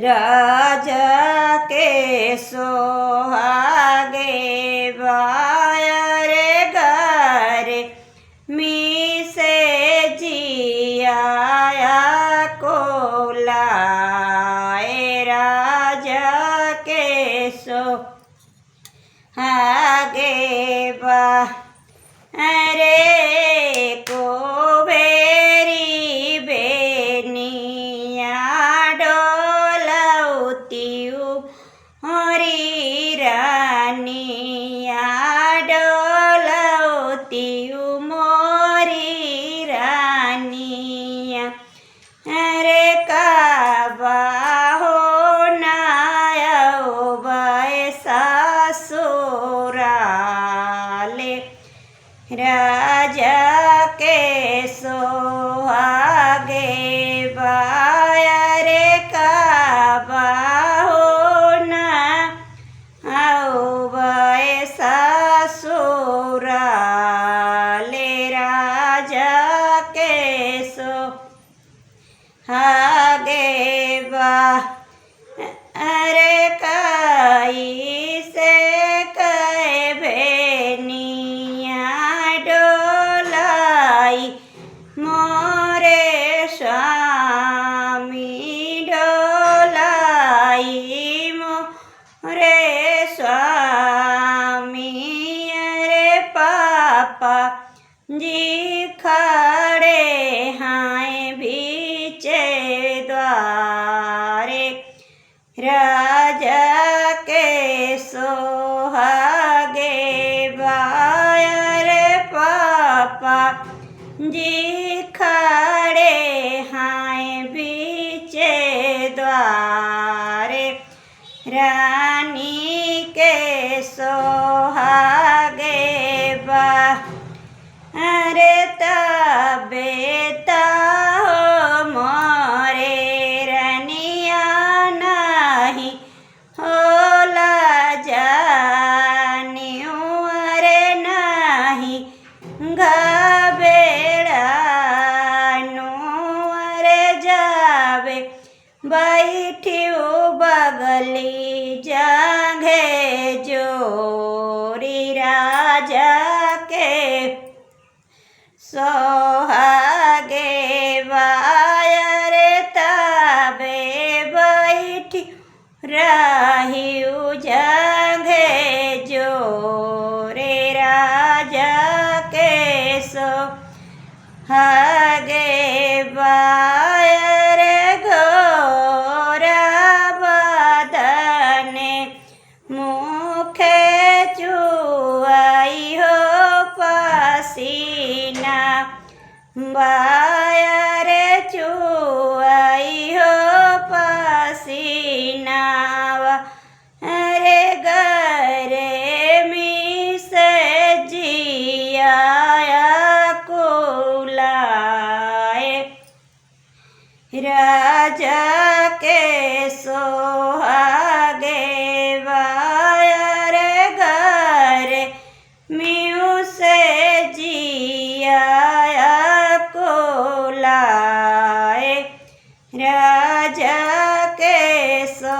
राजा के सोहागे वायरे गारे मीसे जियाया कोलाए राजा के सोहागे वा अरे को बेरी बेनिया डोलौतियु हरी रानिया डोलौतियु मोरी रानिया अरे काबा हो नायो बैसा सुराले राजा के सोहागे बायरे काबा हो ना आओ बैसा सुराले राजा के सोहागे बा अरे काई से कहे भेनिया डोलाई मोरे स्वामी डोलाई मोरे स्वामी अरे पापा जी खड़े हैं बीचे द्वारे राजा के सोहागे बायरे पापा जी खड़े हैं बीचे द्वारे रानी के सोहागे बा अरे तबेता हो मोरे रनिया नहीं होला जानियो अरे नहीं घबेड़ानो अरे जावे बैठियो बगली जागे जोरी राजा के सोहागे वायरे तबे बैठी राहिउ जागे जोरे राजा के सोहागे वायरे घोरा बदने मुखे चुआई हो पसीना बायरे चुआई हो पसीना अरे गरे मी से जियाया कुलाए राजा के सोहागे वायरे गरे म्यू से जियाया कोलाए राजा के सो